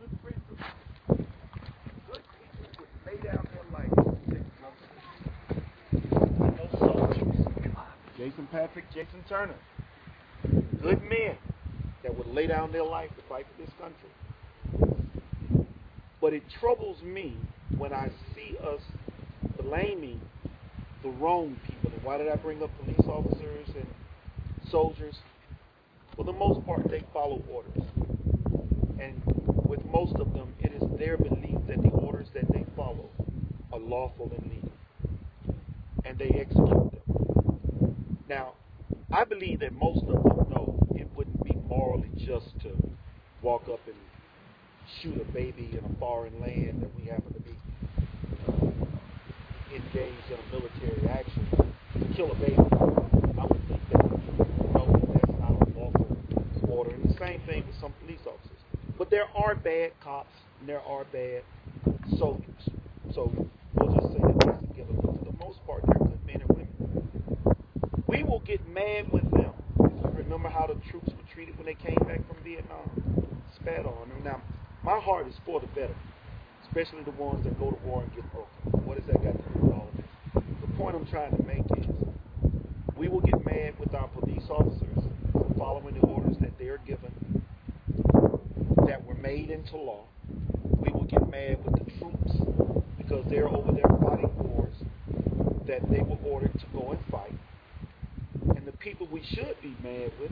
good friends of mine. Good people would lay down their life to protect another. Those soldiers, Jason Patrick, Jason Turner, good men that would lay down their life to fight for this country. But it troubles me when I see us blaming the wrong people. And why did I bring up police officers and soldiers? For the most part, they follow orders. And with most of them, it is their belief that the orders that they follow are lawful and legal. And they execute them. Now, I believe that most of them know it wouldn't be morally just to walk up and shoot a baby in a foreign land that we happen to be engaged in a military action to kill a baby. I would think that people know that that's not a lawful order. And the same thing with some police officers. But there are bad cops and there are bad soldiers. So we'll just say that that's a given. But for the most part, they're good men and women. We will get mad with them. If you remember how the troops were treated when they came back from Vietnam, spat on them. Now, my heart is for the veterans, especially the ones that go to war and get broken. What does that got to do with all of this? The point I'm trying to make is we will get mad with our police officers for following the orders that they are given that were made into law. We will get mad with the troops because they're over there fighting wars that they were ordered to go and fight. And the people we should be mad with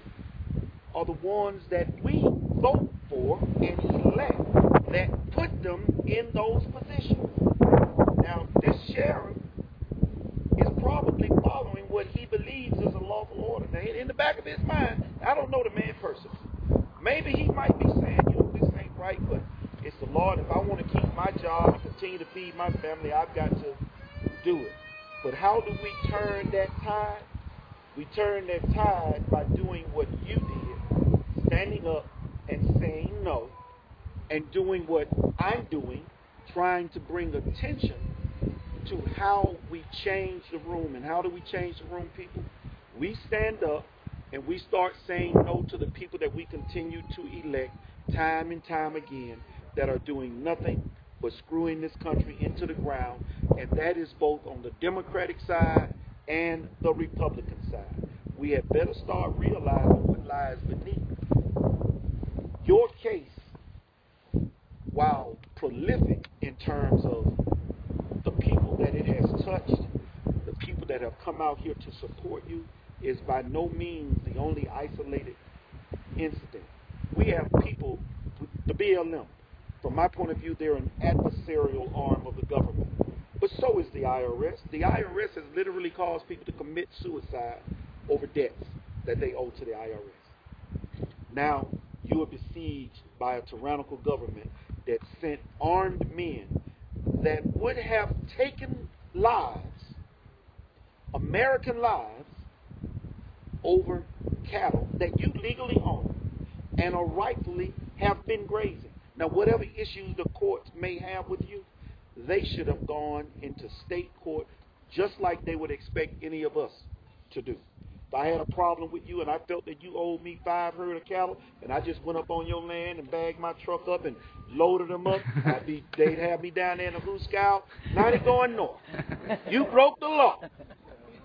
are the ones that we vote for and elect that put them in those positions. Now, this sheriff is probably following what he believes is a lawful order. Now, in the back of his mind, I don't know the man personally. Maybe he might be saying, this ain't right, but it's the law. And if I want to keep my job and continue to feed my family, I've got to do it. But how do we turn that tide? We turn that tide by doing what you did, standing up and saying no, and doing what I'm doing, trying to bring attention to how we change the room. And how do we change the room, people? We stand up and we start saying no to the people that we continue to elect time and time again that are doing nothing but screwing this country into the ground. And that is both on the Democratic side and the Republican side. We had better start realizing what lies beneath your case. While prolific in terms of the people that it has touched, the people that have come out here to support you, is by no means the only isolated incident. We have people, the BLM, from my point of view, they're an adversarial arm of the government. But so is the IRS. The IRS has literally caused people to commit suicide over debts that they owe to the IRS. Now, you are besieged by a tyrannical government that sent armed men that would have taken lives, American lives, over cattle that you legally own and are rightfully have been grazing. Now, whatever issues the courts may have with you, they should have gone into state court just like they would expect any of us to do. If I had a problem with you and I felt that you owed me 5 herd of cattle and I just went up on your land and bagged my truck up and loaded them up, they'd have me down there in a Hooskow, 90 going north. You broke the law.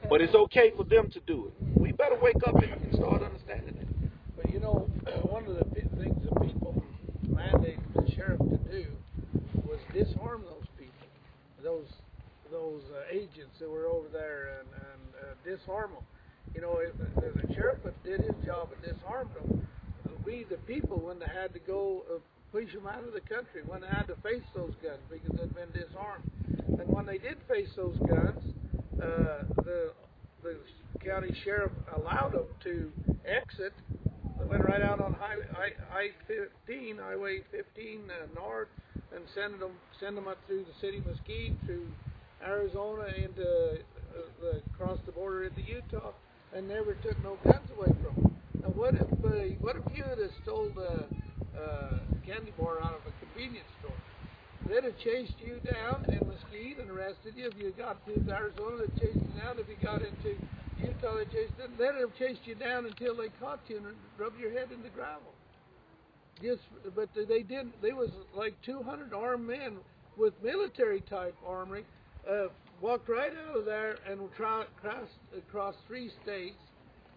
But it's okay for them to do it. We better wake up and start understanding it. But one of the things the people mandated the sheriff to do was disarm those people, those agents that were over there, and disarm them. The sheriff did his job and disarmed them. We, the people, when they had to go push them out of the country, when they had to face those guns because they'd been disarmed. And when they did face those guns, the county sheriff allowed them to exit. They went right out on Highway 15 north, and send them up through the city of Mesquite, through Arizona, into across the border into Utah, and never took no guns away from them. Now, what if you had stole a candy bar out of a convenience store? They'd have chased you down in Mesquite and arrested you. If you got to Arizona, they'd chase you down. If you got into Utah, they'd have chased you down until they caught you and rubbed your head in the gravel. but they didn't. There was like 200 armed men with military type armory. Walked right out of there and crossed across 3 states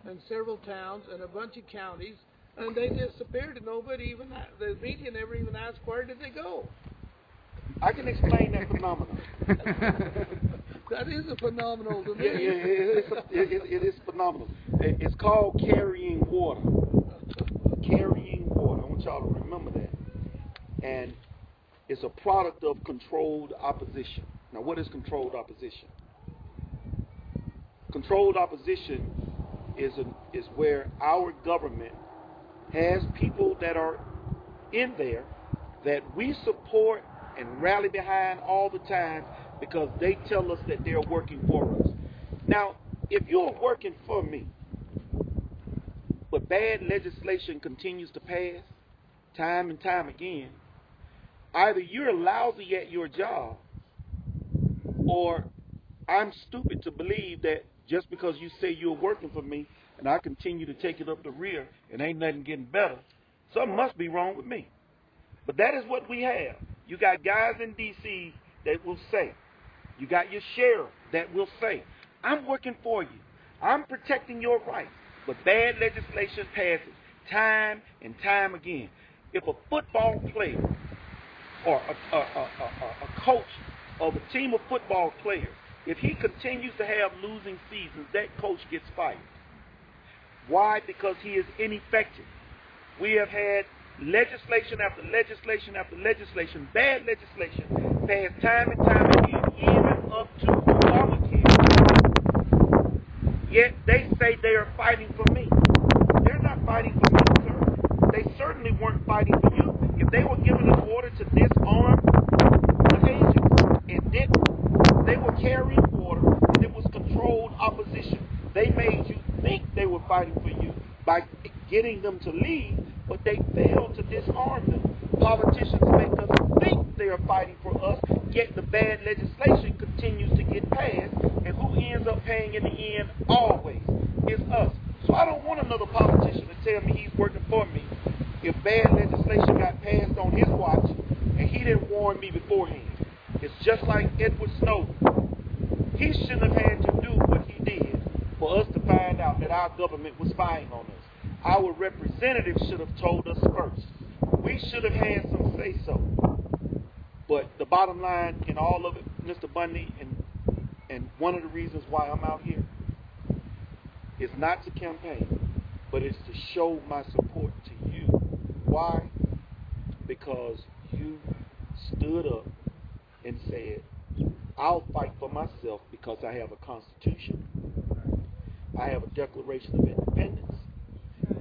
and several towns and a bunch of counties, and they disappeared. And nobody even the media never even asked where did they go. I can explain that phenomenon. That is a phenomenal to me. It is phenomenal. It's called carrying water. Carrying water. I want y'all to remember that. And it's a product of controlled opposition. Now, what is controlled opposition? Controlled opposition is where our government has people that are in there that we support and rally behind all the time because they tell us that they're working for us. Now, if you're working for me, but bad legislation continues to pass time and time again, either you're lousy at your job or I'm stupid to believe that just because you say you're working for me and I continue to take it up the rear and ain't nothing getting better, something must be wrong with me. But that is what we have. You got guys in D.C. that will say, you got your sheriff that will say, I'm working for you. I'm protecting your rights. But bad legislation passes time and time again. If a football player or a coach of a team of football players, if he continues to have losing seasons, that coach gets fired. Why? Because he is ineffective. We have had legislation after legislation after legislation, bad legislation, passed time and time again, even up to Obamacare. Yet they say they are fighting for me. They're not fighting for me, sir. They certainly weren't fighting for you. If they were given an order to disarm the agents and didn't, they were carrying water and it was controlled opposition. They made you think they were fighting for you by getting them to leave, but they failed to disarm them. Politicians make us think they are fighting for us, yet the bad legislation continues to get passed, and who ends up paying in the end always is us. So I don't want another politician to tell me he's working for me if bad legislation got passed on his watch and he didn't warn me beforehand. It's just like Edward Snowden. He shouldn't have had to do what he did for us to find out that our government was spying on us. Our representatives should have told us first. We should have had some say-so. But the bottom line in all of it, Mr. Bundy, and one of the reasons why I'm out here is not to campaign, but it's to show my support to you. Why? Because you stood up and said, I'll fight for myself because I have a Constitution, I have a Declaration of Independence,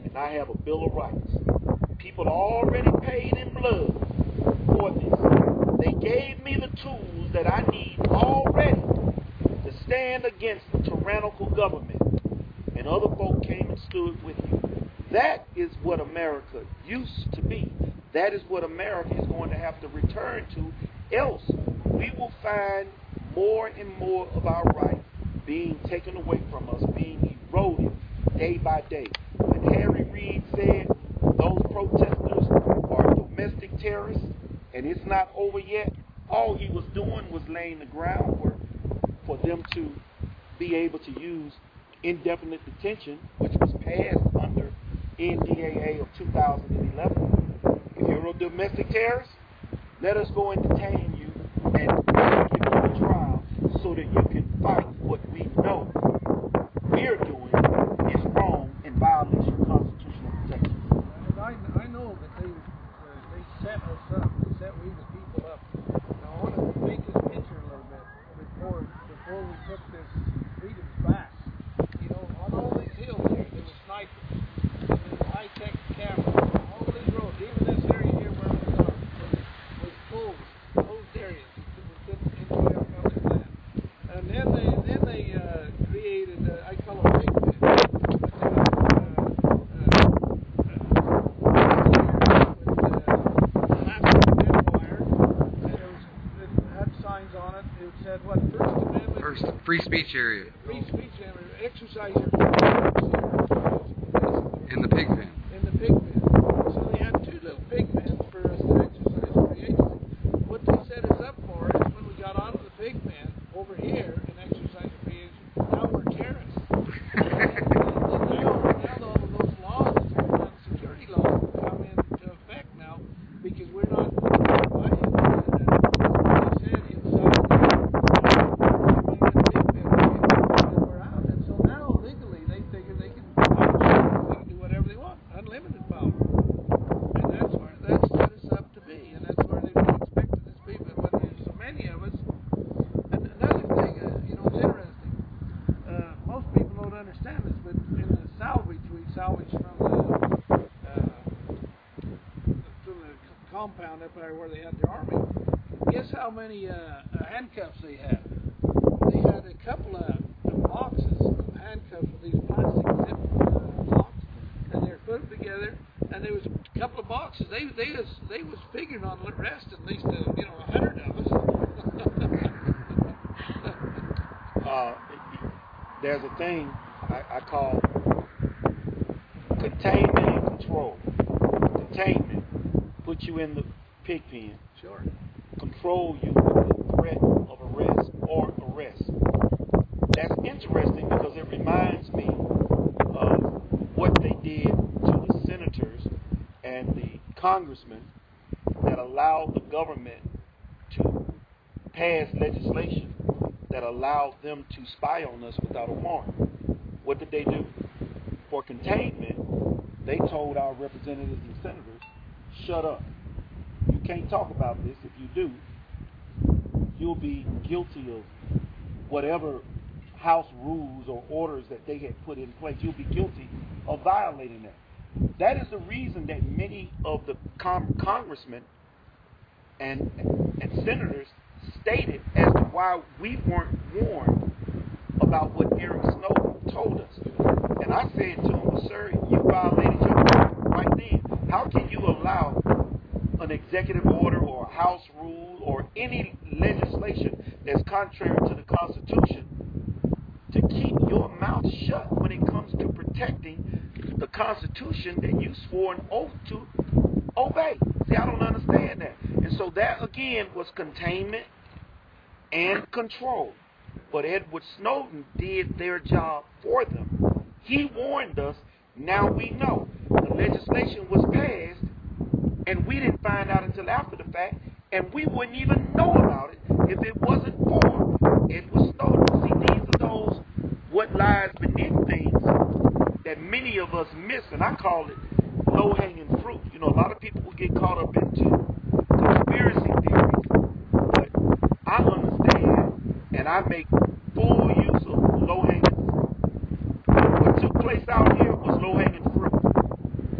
and I have a Bill of Rights. People already paid in blood for this. They gave me the tools that I need already to stand against the tyrannical government, and other folk came and stood with you. That is what America used to be. That is what America is going to have to return to. Else, we will find more and more of our rights being taken away from us, being eroded day by day. When Harry Reid said those protesters are domestic terrorists and it's not over yet, all he was doing was laying the groundwork for them to be able to use indefinite detention, which was passed under NDAA of 2011. If you're a domestic terrorist, let us go and detain you and bring you to a trial so that you can fight what we know we're doing is wrong and violates your constitutional protections. And I know that they set us up, they set we the people up. Now I want to make this picture a little bit before we took this freedoms back. You know, on all these hills there was snipers, there was high-tech cameras, all these roads, even this area here where we are was closed areas. We couldn't enjoy our public land. And then they created, I call them big men. Said what? First Amendment. First free speech area. Free speech area. Exercise your freedom. In the pig pen. In the pig pen. So they had two little because we're not. Like I said, inside we're out, and so now legally they figure they can do whatever they want, unlimited power, and that's set us up to be, and that's where they really expected us to be. But when there's so many of us, and another thing, it's interesting. Most people don't understand this, but in the salvage, we salvage from the compound up there where they had their army. Guess how many handcuffs they had? They had a couple of boxes of handcuffs with these plastic zip locks, and they were put them together. And there was a couple of boxes. They was figuring on arresting at least 100 of us. There's a thing I call containment and control. Containment, put you in the pig pen. Sure. Control you with the threat of arrest or arrest. That's interesting because it reminds me of what they did to the senators and the congressmen that allowed the government to pass legislation that allowed them to spy on us without a warrant. What did they do? For containment, they told our representatives and senators, shut up. You can't talk about this. If you do, you'll be guilty of whatever House rules or orders that they had put in place. You'll be guilty of violating that. That is the reason that many of the congressmen and senators stated as to why we weren't warned about what Eric Snowden told us. And I said to him, well, sir, you violated your right then. How can you allow an executive order or a House rule or any legislation that's contrary to the Constitution to keep your mouth shut when it comes to protecting the Constitution that you swore an oath to obey? See, I don't understand that. And so that, again, was containment and control. But Edward Snowden did their job for them. He warned us. Now we know. The legislation was passed, and we didn't find out until after the fact, and we wouldn't even know about it if it wasn't for Edward Snowden. See, these are those what lies beneath things that many of us miss, and I call it low-hanging fruit. A lot of people will get caught up into conspiracy theories, but I understand, and I make full use of low-hanging fruit. What took place out here was low-hanging fruit.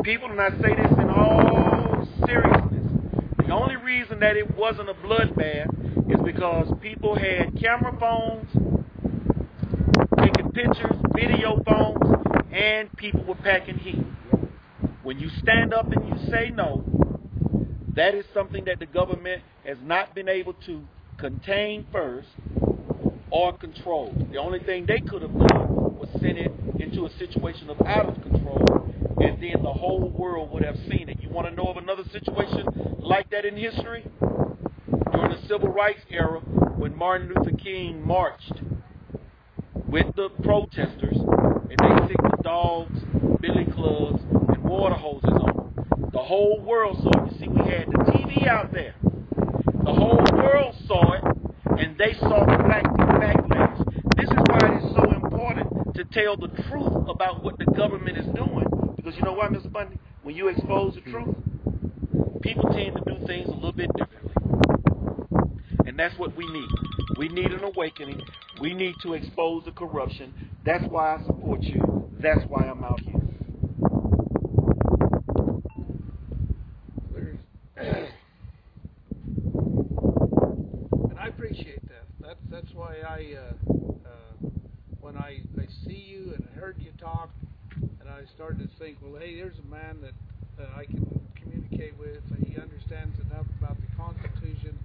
People, and I say this in all seriousness, the only reason that it wasn't a bloodbath is because people had camera phones, taking pictures, video phones, and people were packing heat. When you stand up and you say no, that is something that the government has not been able to contain first or control. The only thing they could have done was send it into a situation of out of control, and then the whole world would have seen it. You want to know of another situation like that in history? During the Civil Rights era, when Martin Luther King marched with the protesters, and they sicked the dogs, billy clubs, and water hoses on them. The whole world saw it. You see, we had the TV out there. The whole world saw it, and they saw the backlash. This is why it is so important to tell the truth about what the government is doing. Because you know what, Mr. Bundy? When you expose the truth, people tend to do things a little bit differently. And that's what we need. We need an awakening. We need to expose the corruption. That's why I support you. That's why I'm out here. And I appreciate that. That's why when I see you and heard you talk, and I started to think, well, hey, there's a man that I can communicate with. He understands enough about the Constitution,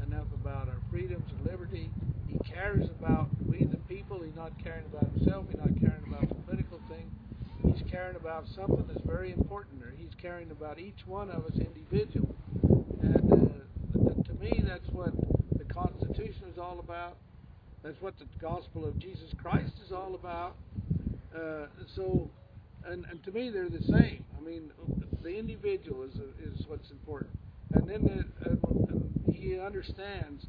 enough about our freedoms and liberty. He cares about we the people. He's not caring about himself. He's not caring about the political thing. He's caring about something that's very important there. He's caring about each one of us individually. And to me, that's what the Constitution is all about. That's what the gospel of Jesus Christ is all about. And to me, they're the same. I mean, the individual is what's important. and he understands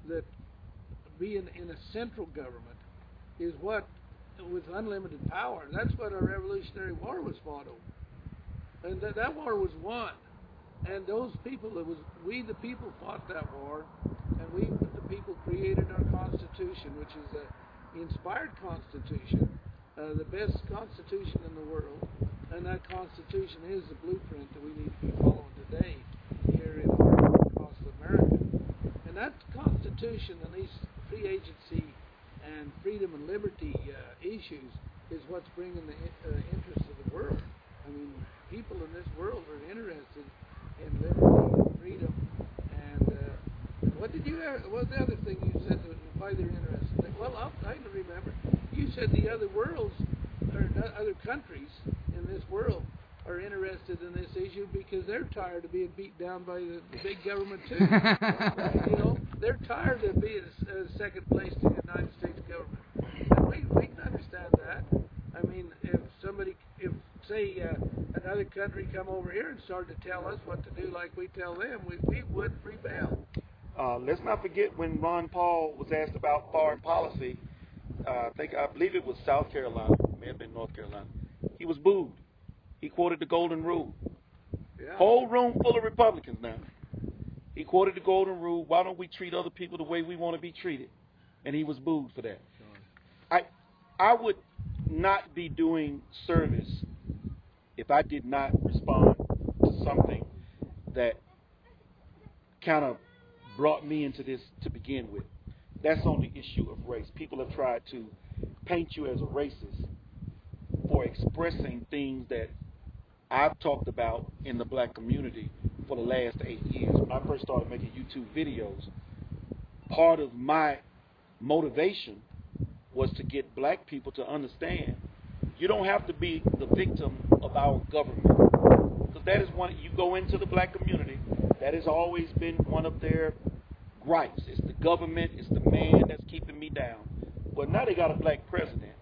that being in a central government is what, with unlimited power, that's what our Revolutionary War was fought over. And that war was won. And those people, we the people fought that war, and we the people created our Constitution, which is an inspired Constitution, the best Constitution in the world. And that Constitution is the blueprint that we need to be following today here across America. And that Constitution and these free agency and freedom and liberty issues is what's bringing the interest of the world. I mean, people in this world are interested in liberty and freedom. And what was the other thing you said why they're interested? Well, I can remember. You said the other worlds, or other countries in this world are interested in this issue because they're tired of being beat down by the big government too. You know, they're tired of being second place to the United States government. And we can understand that. I mean, if say another country come over here and started to tell us what to do like we tell them, we would rebel. Let's not forget when Ron Paul was asked about foreign policy. I believe it was South Carolina, may have been North Carolina. He was booed. He quoted the Golden Rule. Yeah. Whole room full of Republicans now. He quoted the Golden Rule. Why don't we treat other people the way we want to be treated? And he was booed for that. Sure. I would not be doing service if I did not respond to something that kind of brought me into this to begin with. That's on the issue of race. People have tried to paint you as a racist for expressing things that I've talked about in the black community for the last 8 years. When I first started making YouTube videos, part of my motivation was to get black people to understand you don't have to be the victim of our government. Because that is one, you go into the black community, that has always been one of their gripes. It's the government, it's the man that's keeping me down. But now they got a black president,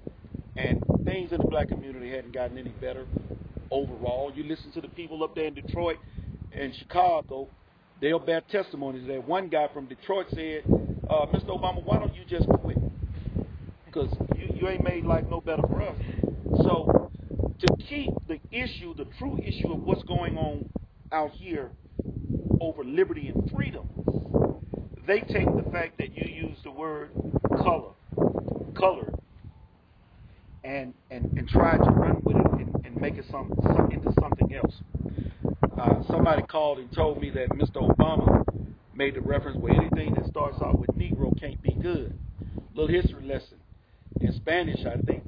and things in the black community hadn't gotten any better overall. You listen to the people up there in Detroit and Chicago, they'll bear testimonies that one guy from Detroit said, Mr. Obama, why don't you just quit? Because you ain't made life no better for us. So to keep the issue, the true issue of what's going on out here over liberty and freedom, they take the fact that you use the word color, and try to run with it and make it into something else. Somebody called and told me that Mr. Obama made the reference where anything that starts out with Negro can't be good. Little history lesson. In Spanish, I think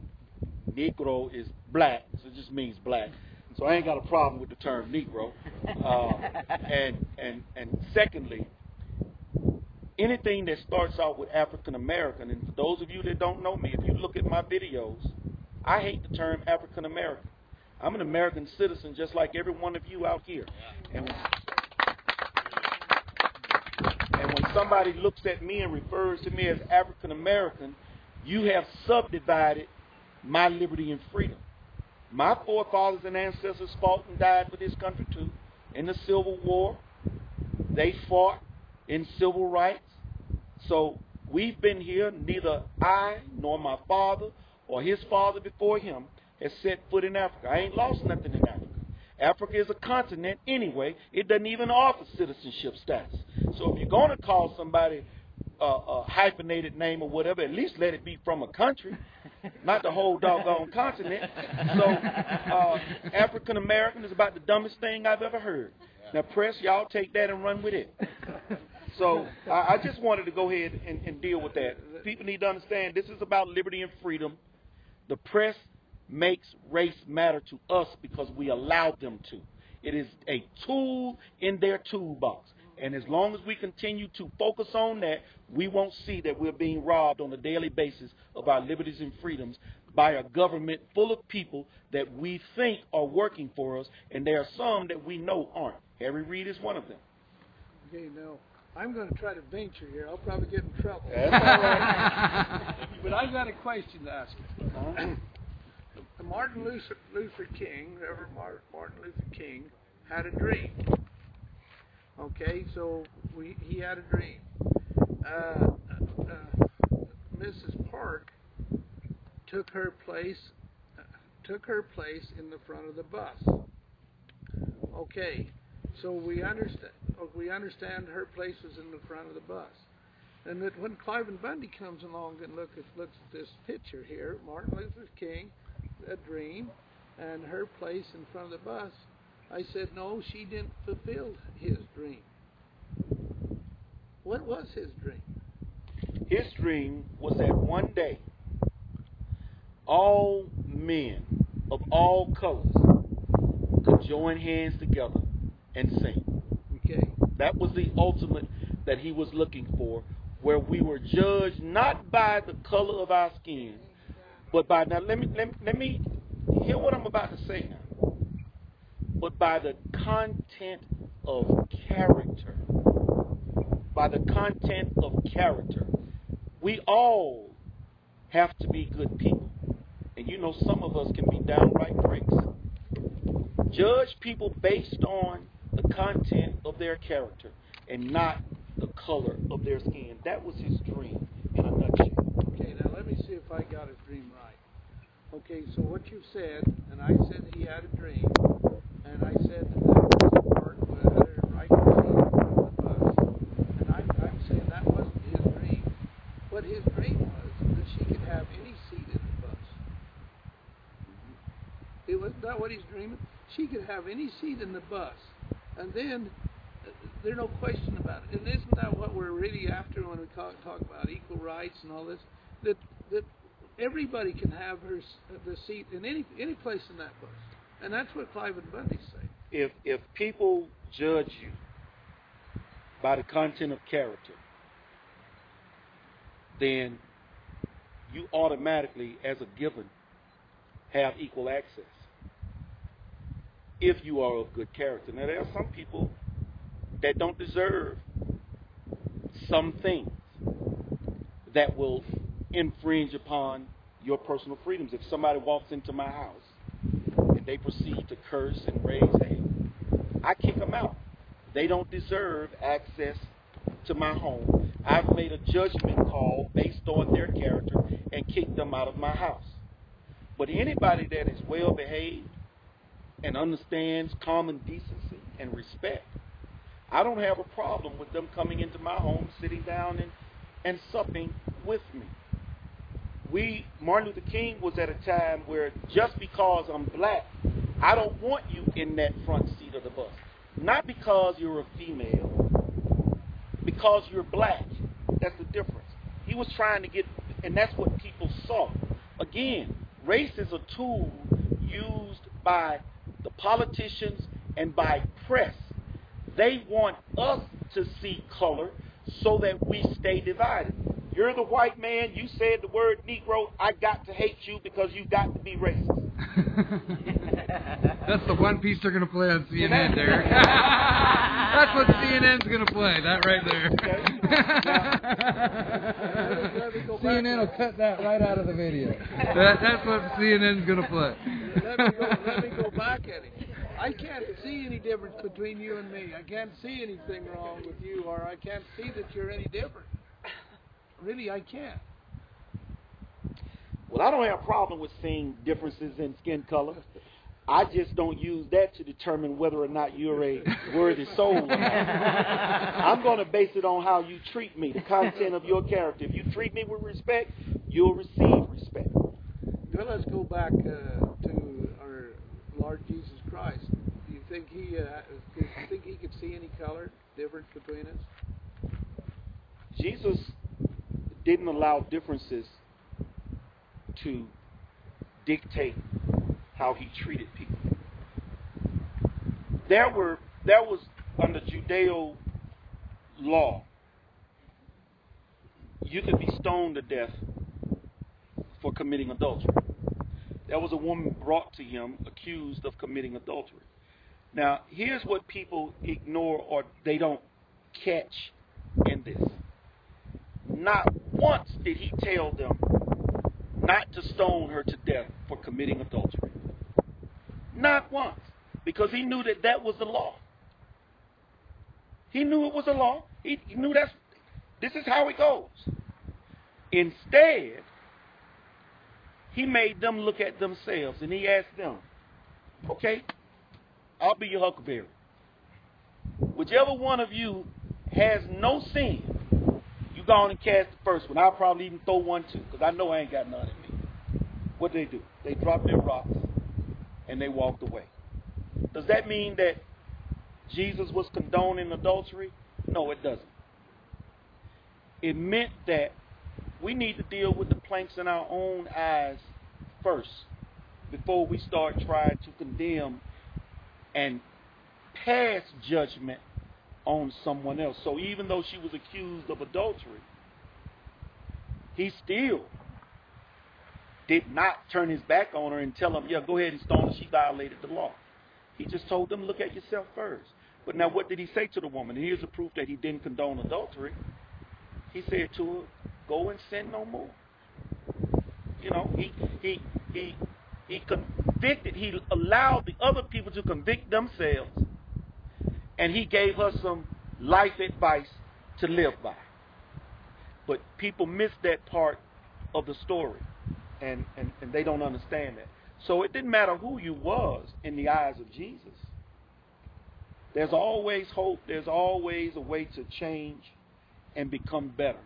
Negro is black, so it just means black. So I ain't got a problem with the term Negro. And secondly, anything that starts out with African American, and for those of you that don't know me, if you look at my videos, I hate the term African American. I'm an American citizen just like every one of you out here. And when somebody looks at me and refers to me as African American, you have subdivided my liberty and freedom. My forefathers and ancestors fought and died for this country too. In the Civil War, they fought in civil rights. So we've been here, neither I nor my father or his father before him has set foot in Africa. I ain't lost nothing in Africa. Africa is a continent anyway. It doesn't even offer citizenship status. So if you're going to call somebody a hyphenated name or whatever, at least let it be from a country, not the whole doggone continent. So African American is about the dumbest thing I've ever heard. Now, press, y'all take that and run with it. So I just wanted to go ahead and deal with that. People need to understand this is about liberty and freedom. The press makes race matter to us because we allowed them to. It is a tool in their toolbox. And as long as we continue to focus on that, we won't see that we're being robbed on a daily basis of our liberties and freedoms by a government full of people that we think are working for us, and there are some that we know aren't. Harry Reid is one of them. Okay, now, I'm going to try to venture here. I'll probably get in trouble. That's all right. But I've got a question to ask you. Martin Luther King, Reverend Martin Luther King, had a dream. Okay, so he had a dream. Mrs. Park took her place in the front of the bus. Okay, so we understand her place was in the front of the bus. And that when Cliven Bundy comes along and looks at this picture here, Martin Luther King, a dream, and her place in front of the bus, I said, no, she didn't fulfill his dream. What was his dream? His dream was that one day all men of all colors could join hands together and sing. Okay. That was the ultimate that he was looking for, where we were judged not by the color of our skin, but by, now let me hear what I'm about to say now, but by the content of character. By the content of character. We all have to be good people. And you know, some of us can be downright pricks. Judge people based on the content of their character and not the color of their skin. That was his dream in a nutshell. Okay, now let me see if I got his dream right. Okay, so what you said, and I said he had a dream, and I said that Mrs. Park had her right seat in front of the bus. And I'm saying that wasn't his dream. What his dream was that she could have any seat in the bus. It was not what he's dreaming. She could have any seat in the bus. And then there's no question about it. And isn't that what we're really after when we talk about equal rights and all this? That everybody can have the seat in any place in that bus. And that's what Cliven Bundy's saying. If people judge you by the content of character, then you automatically, as a given, have equal access. If you are of good character. Now, there are some people that don't deserve some things that will infringe upon your personal freedoms. If somebody walks into my house and they proceed to curse and raise hell, I kick them out. They don't deserve access to my home. I've made a judgment call based on their character and kicked them out of my house. But anybody that is well behaved and understands common decency and respect, I don't have a problem with them coming into my home, sitting down and supping with me. Martin Luther King was at a time where just because I'm black, I don't want you in that front seat of the bus. Not because you're a female, because you're black. That's the difference. He was trying to get, and that's what people saw. Again, race is a tool used by the politicians and by press. They want us to see color so that we stay divided. You're the white man, you said the word Negro, I got to hate you because you got to be racist. That's the one piece they're going to play on CNN, Derrick. That's what CNN's going to play, that right there. CNN will cut that right out of the video. That's what CNN's going to play. Let me go back at him. I can't see any difference between you and me. I can't see anything wrong with you, or I can't see that you're any different. Really, I can't. Well, I don't have a problem with seeing differences in skin color. I just don't use that to determine whether or not you're a worthy soul or not. I'm going to base it on how you treat me, the content of your character. If you treat me with respect, you'll receive respect. Well, let's go back to our Lord Jesus Christ. Do you think he could see any color difference between us? Jesus didn't allow differences to dictate how he treated people. There was under Judeo law, you could be stoned to death for committing adultery. There was a woman brought to him accused of committing adultery. Now, here's what people ignore or they don't catch in this. Not once did he tell them not to stone her to death for committing adultery. Not once. Because he knew that that was the law. He knew it was a law. He knew this is how it goes. Instead, he made them look at themselves, and he asked them, okay, I'll be your huckleberry. Whichever one of you has no sin, you go on and cast the first one. I'll probably even throw one too, because I know I ain't got none in me. What did they do? They dropped their rocks, and they walked away. Does that mean that Jesus was condoning adultery? No, it doesn't. It meant that we need to deal with the planks in our own eyes first before we start trying to condemn and pass judgment on someone else. So even though she was accused of adultery, he still did not turn his back on her and tell him, yeah, go ahead and stone her. She violated the law. He just told them, look at yourself first. But now what did he say to the woman? And here's the proof that he didn't condone adultery. He said to her, go and sin no more. You know, he convicted, he allowed the other people to convict themselves, and he gave her some life advice to live by. But people miss that part of the story, and they don't understand that. So it didn't matter who you was in the eyes of Jesus. There's always hope. There's always a way to change and become better.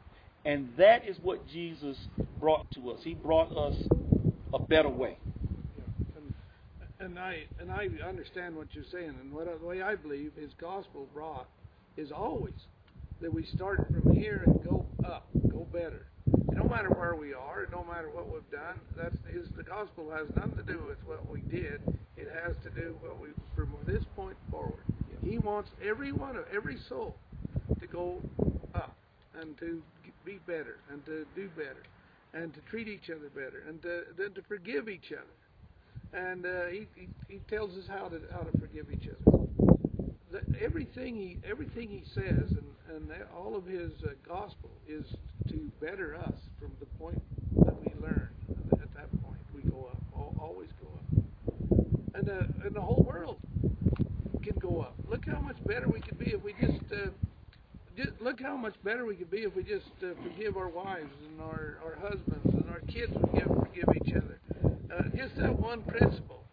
And that is what Jesus brought to us. He brought us a better way. And I understand what you're saying. And the way I believe his gospel brought is always that we start from here and go up, go better. No matter where we are, no matter what we've done, the gospel has nothing to do with what we did. It has to do from this point forward. He wants every soul to go up and to be better and to do better and to treat each other better and to forgive each other. And he tells us how to forgive each other. Everything he says and all of his gospel is to better us from the point that we learn. At that point, we go up, always go up, and the whole world can go up. Look how much better we could be if we just look how much better we could be if we just forgive our wives and our husbands and our kids forgive each other. Just that one principle.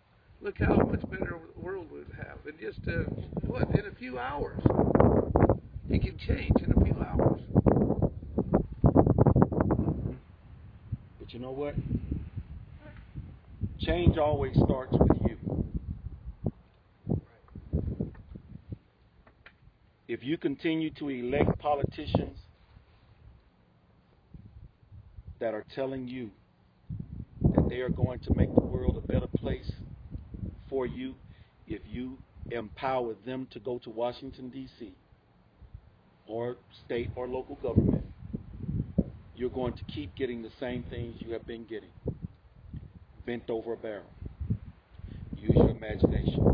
Look how much better the world would have. And just in a few hours, it can change in a few hours. But you know what? Change always starts with you. If you continue to elect politicians that are telling you that they are going to make the world a better place for you, if you empower them to go to Washington, D.C., or state or local government, you're going to keep getting the same things you have been getting. Bent over a barrel. Use your imagination.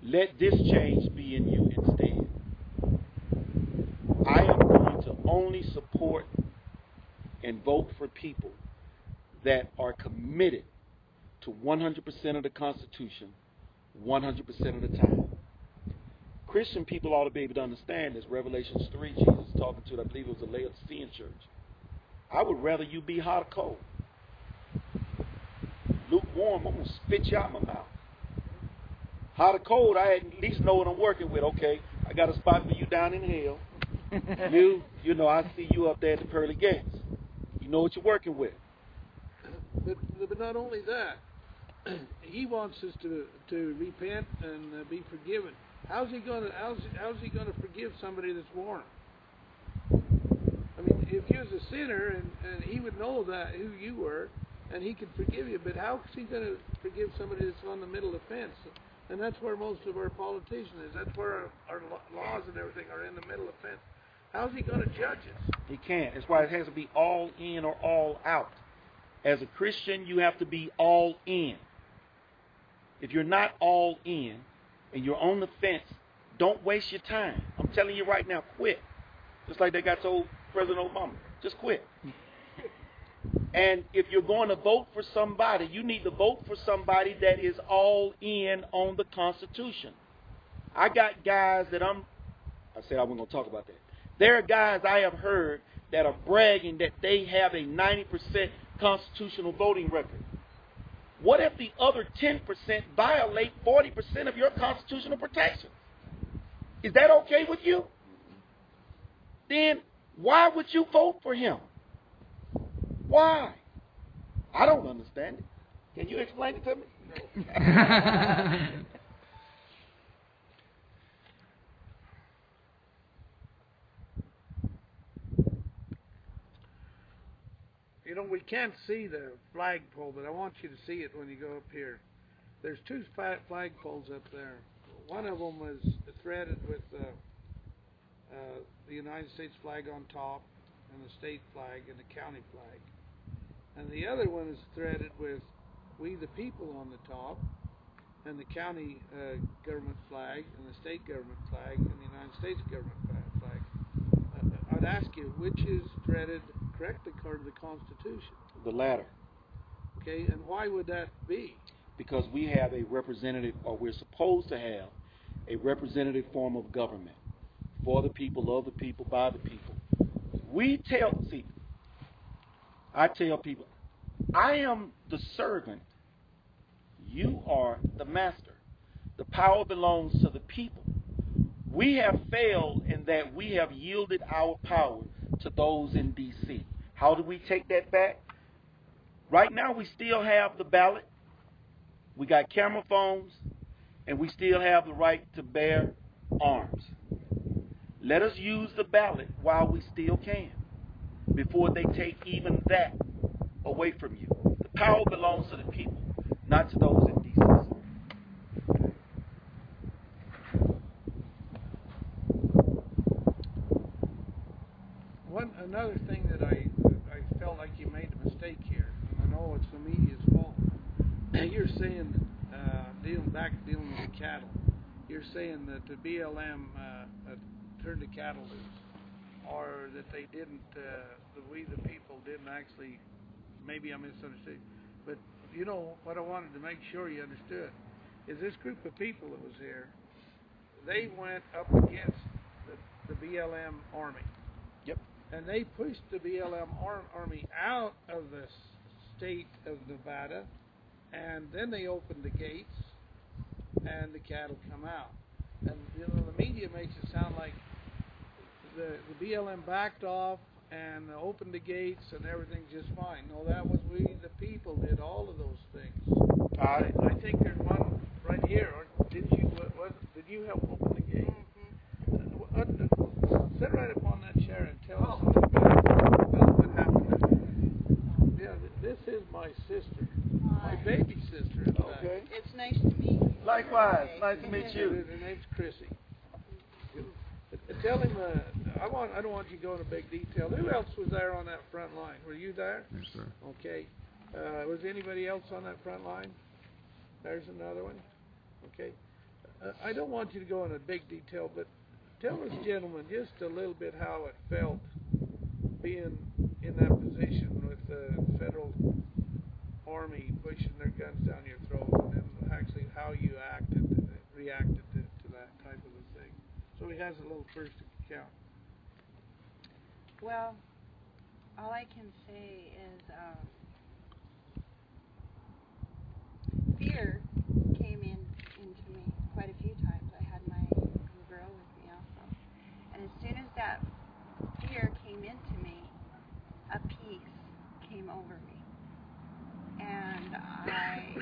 Let this change be in you instead. I am going to only support and vote for people that are committed to 100% of the Constitution, 100% of the time. Christian people ought to be able to understand this. Revelations 3, Jesus talking to, I believe it was a Laodicean church. I would rather you be hot or cold. Lukewarm, I'm going to spit you out my mouth. Hot or cold, I at least know what I'm working with. Okay, I got a spot for you down in hell. You know, I see you up there at the pearly gates. You know what you're working with. But not only that, he wants us to repent and be forgiven. How's he going to forgive somebody that's warned? I mean, if you was a sinner and he would know that who you were, and he could forgive you, but how is he going to forgive somebody that's on the middle of the fence? And that's where most of our politicians is. That's where our laws and everything are in the middle of the fence. How's he going to judge us? He can't. That's why it has to be all in or all out. As a Christian, you have to be all in. If you're not all in and you're on the fence, don't waste your time. I'm telling you right now, quit. Just like they got told President Obama, just quit. And if you're going to vote for somebody, you need to vote for somebody that is all in on the Constitution. I got guys that I'm I said I wasn't going to talk about that. There are guys I have heard that are bragging that they have a 90% constitutional voting record. What if the other 10% violate 40% of your constitutional protections? Is that okay with you? Then why would you vote for him? Why? I don't understand it. Can you explain it to me? You know, we can't see the flagpole, but I want you to see it when you go up here. There's two flagpoles up there. One of them was threaded with the United States flag on top, and the state flag, and the county flag. And the other one is threaded with "We the People" on the top, and the county government flag, and the state government flag, and the United States government flag. I'd ask you, which is threaded correctly according to the Constitution? The latter. Okay, and why would that be? Because we have a representative, or we're supposed to have a representative form of government for the people, of the people, by the people. I tell people, I am the servant. You are the master. The power belongs to the people. We have failed in that we have yielded our power to those in D.C. How do we take that back? Right now, we still have the ballot. We got camera phones, and we still have the right to bear arms. Let us use the ballot while we still can, before they take even that away from you. The power belongs to the people, not to those in D.C. Another thing that I felt like you made a mistake here. I know it's the media's fault. You're saying dealing with the cattle. You're saying that the BLM turned the cattle loose, or that they didn't. We the people didn't actually. Maybe I misunderstood. But you know what I wanted to make sure you understood is this group of people that was here. They went up against the BLM army. Yep. And they pushed the BLM army out of the state of Nevada, and then they opened the gates, and the cattle come out. And you know, the media makes it sound like the BLM backed off and opened the gates and everything's just fine. No, that was we the people did all of those things. I think there's one right here. Or did you help open the gate? Mm-hmm. Sit right upon that chair and tell us about what happened. Yeah, this is my sister, my baby sister. In fact. Okay. It's nice to meet you. Likewise. Nice to meet you. Her name's Chrissy. Tell him. I don't want you to go into big detail. Who else was there on that front line? Were you there? Yes, sir. Okay. Was anybody else on that front line? There's another one. Okay. I don't want you to go into big detail, but tell us, gentlemen, just a little bit how it felt being in that position with the federal army pushing their guns down your throat, and then actually how you reacted to that type of a thing. So he has a little first account. Well, all I can say is fear came into me quite a few times. I had my little girl with me also. And as soon as that fear came into me, a peace came over me. And I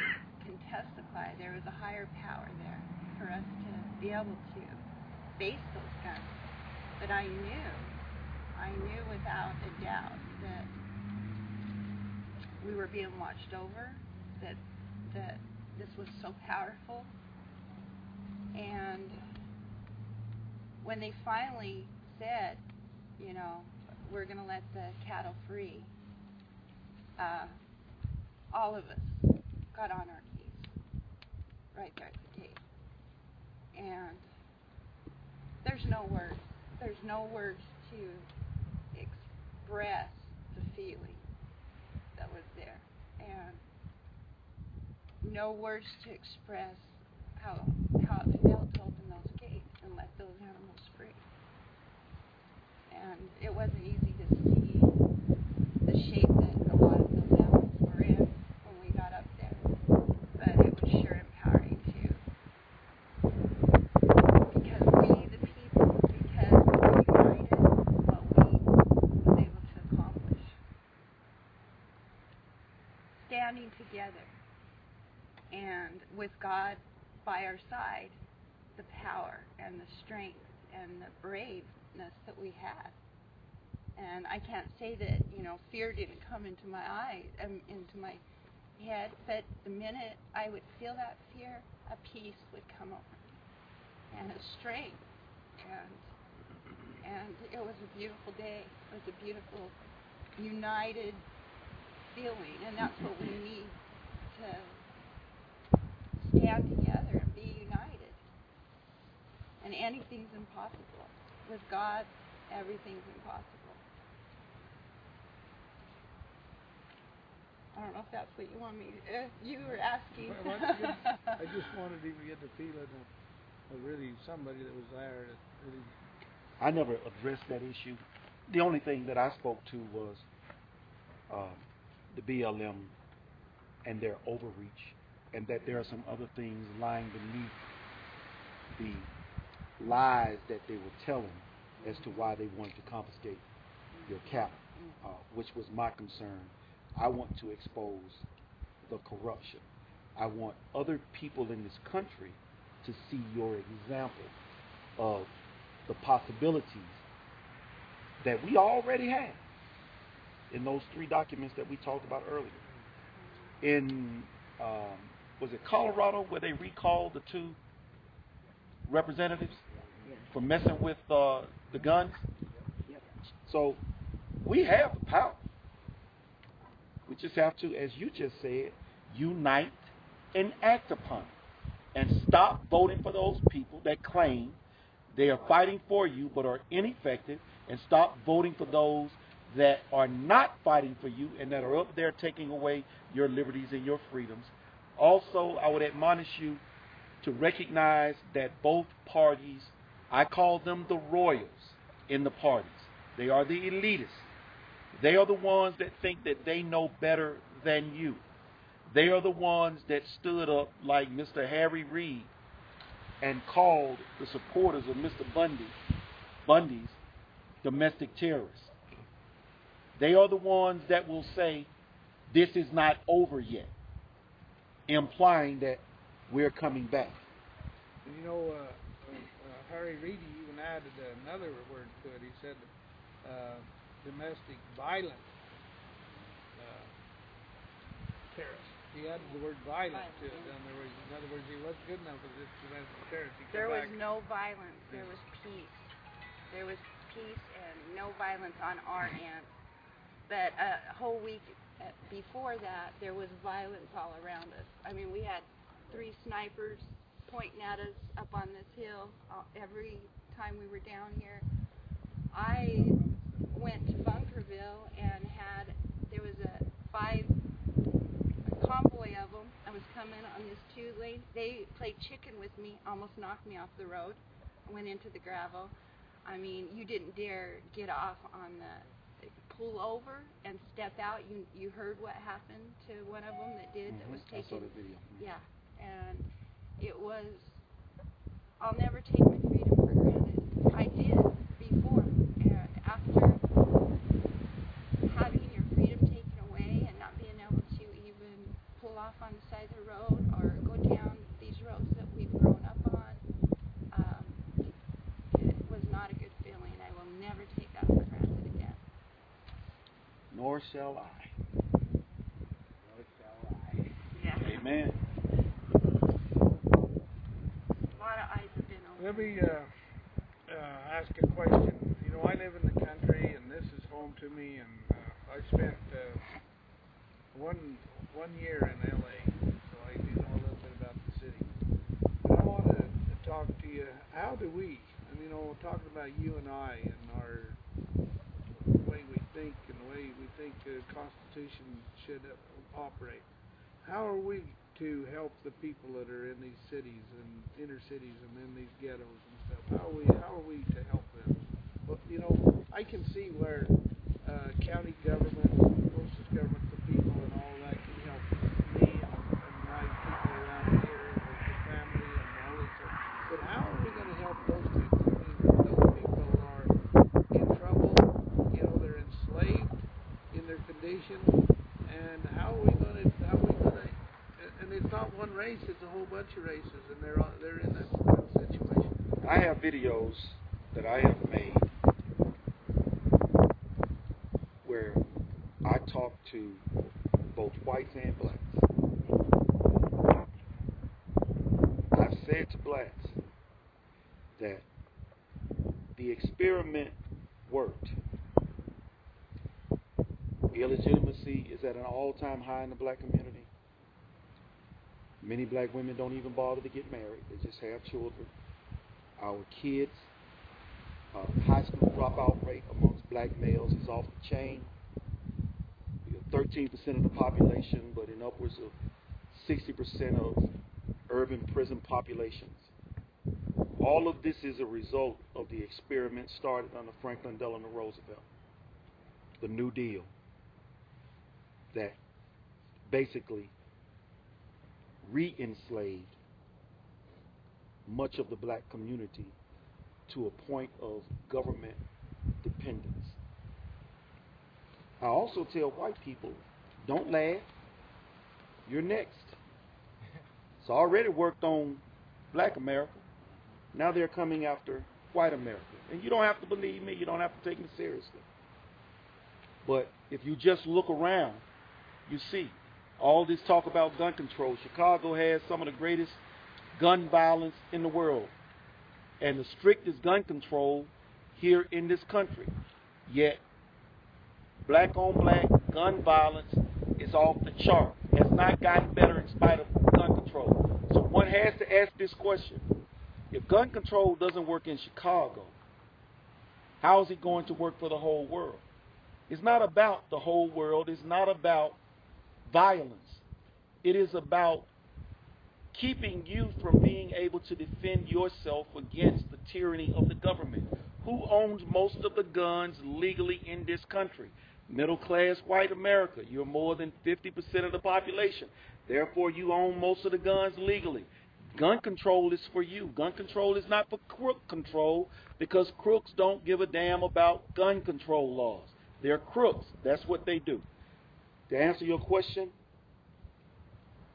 can testify there was a higher power there for us to be able to face those guns. But I knew without a doubt that we were being watched over, that this was so powerful. And when they finally said, you know, we're going to let the cattle free, all of us got on our knees right there at the table. And there's no words. There's no words to express the feeling that was there. And no words to express how it felt to open those gates and let those animals free. wasn't easy to see the shape that a lot of those animals were in when we got up there. But it was sure empowering too. Because we, the people, because we united what we was able to accomplish. Standing together and with God by our side, the power and the strength and the braveness that we had. And I can't say that, fear didn't come into my eyes, into my head, but the minute I would feel that fear, a peace would come over me, and a strength, and it was a beautiful day. It was a beautiful, united feeling, and that's what we need, to stand together and be united. And anything's impossible. With God, everything's impossible. I don't know if that's what you want me to, you were asking. Well, I just wanted him to get the feeling of really somebody that was there that really... I never addressed that issue. The only thing that I spoke to was the BLM and their overreach, and that there are some other things lying beneath the lies that they were telling as to why they wanted to confiscate your cattle, which was my concern. I want to expose the corruption. I want other people in this country to see your example of the possibilities that we already have in those 3 documents that we talked about earlier. In, was it Colorado, where they recalled the 2 representatives for messing with the guns? So we have the power. We just have to, as you just said, unite and act upon it. And stop voting for those people that claim they are fighting for you but are ineffective, and stop voting for those that are not fighting for you and that are up there taking away your liberties and your freedoms. Also, I would admonish you to recognize that both parties, I call them the royals in the parties. They are the elitists. They are the ones that think that they know better than you. They are the ones that stood up like Mr. Harry Reid and called the supporters of Mr. Bundy's domestic terrorists. They are the ones that will say, this is not over yet, implying that we're coming back. Harry Reid even added another word to it. He said domestic violence terrorist. He added the word violent to it. In other words, he wasn't good enough for this domestic terrorist. There was no violence. There was peace. There was peace and no violence on our end. But a whole week before that, there was violence all around us. I mean, we had 3 snipers pointing at us up on this hill every time we were down here. I went to Bunkerville and there was a convoy of them. I was coming on this 2-lane. They played chicken with me, almost knocked me off the road. I went into the gravel. I mean, you didn't dare get off on pull over and step out. You heard what happened to one of them that did, that was taken. I saw the video. Yeah, and it was, I'll never take my freedom for granted. I did before, and after having your freedom taken away and not being able to even pull off on the side of the road or go down these roads that we've grown up on, it was not a good feeling. I will never take that for granted again. Nor shall I. Nor shall I. Yeah. Amen. A lot of eyes have been opened. Let me ask a question. I live in the country, and this is home to me, and I spent one year in L.A., so I do know a little bit about the city. And I want to talk to you, how do we, talking about you and I and our way we think and the way we think the Constitution should operate, how are we to help the people that are in these cities and inner cities and in these ghettos and stuff? How are we to help them? But I can see where education, and how are we gonna, and it's not one race, it's a whole bunch of races, and they're in that kind of situation. I have videos that I have made where I talk to both whites and blacks. I've said to blacks that the experiment worked. Illegitimacy is at an all-time high in the black community. Many black women don't even bother to get married. They just have children. Our kids, high school dropout rate amongst black males is off the chain. We have 13% of the population, but in upwards of 60% of urban prison populations. All of this is a result of the experiment started under Franklin Delano Roosevelt, the New Deal, that basically re-enslaved much of the black community to a point of government dependence. I also tell white people, don't laugh, you're next. It's already worked on black America. Now they're coming after white America. And you don't have to believe me, you don't have to take me seriously. But if you just look around, you see all this talk about gun control. Chicago has some of the greatest gun violence in the world and the strictest gun control here in this country. Yet, black on black gun violence is off the chart. Has not gotten better in spite of gun control. So one has to ask this question. If gun control doesn't work in Chicago, how is it going to work for the whole world? It's not about the whole world. It's not about violence. It is about keeping you from being able to defend yourself against the tyranny of the government. Who owns most of the guns legally in this country? Middle-class white America. You're more than 50% of the population. Therefore, you own most of the guns legally. Gun control is for you. Gun control is not for crook control, because crooks don't give a damn about gun control laws. They're crooks. That's what they do. To answer your question,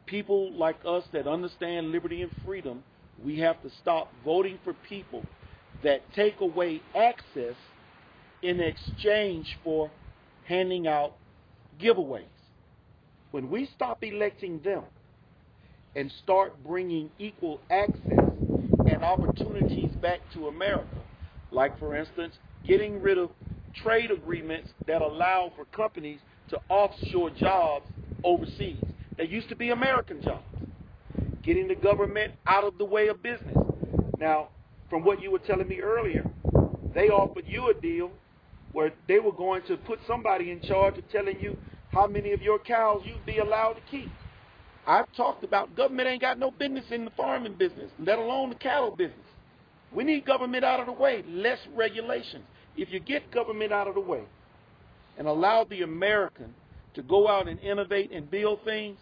people like us that understand liberty and freedom, we have to stop voting for people that take away access in exchange for handing out giveaways. When we stop electing them and start bringing equal access and opportunities back to America, like, for instance, getting rid of trade agreements that allow for companies to offshore jobs overseas. They used to be American jobs. Getting the government out of the way of business. Now, from what you were telling me earlier, they offered you a deal where they were going to put somebody in charge of telling you how many of your cows you'd be allowed to keep. I've talked about government ain't got no business in the farming business, let alone the cattle business. We need government out of the way, less regulations. If you get government out of the way and allow the American to go out and innovate and build things,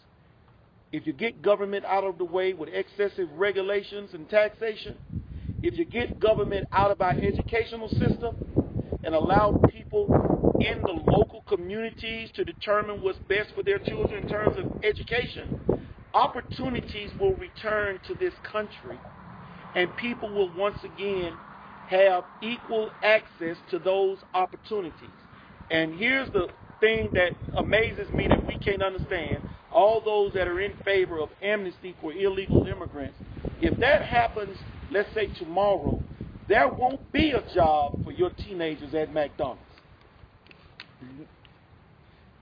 if you get government out of the way with excessive regulations and taxation, if you get government out of our educational system and allow people in the local communities to determine what's best for their children in terms of education, opportunities will return to this country, and people will once again have equal access to those opportunities. And here's the thing that amazes me that we can't understand. All those that are in favor of amnesty for illegal immigrants, if that happens, let's say tomorrow, there won't be a job for your teenagers at McDonald's.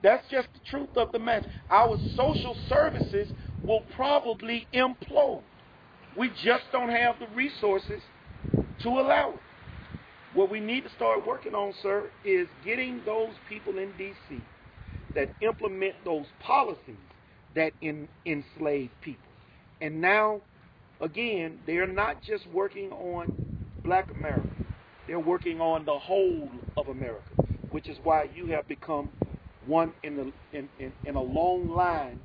That's just the truth of the matter. Our social services will probably implode. We just don't have the resources to allow it. What we need to start working on, sir, is getting those people in D.C. that implement those policies that enslave people. And now, again, they're not just working on black America. They're working on the whole of America, which is why you have become one in a long line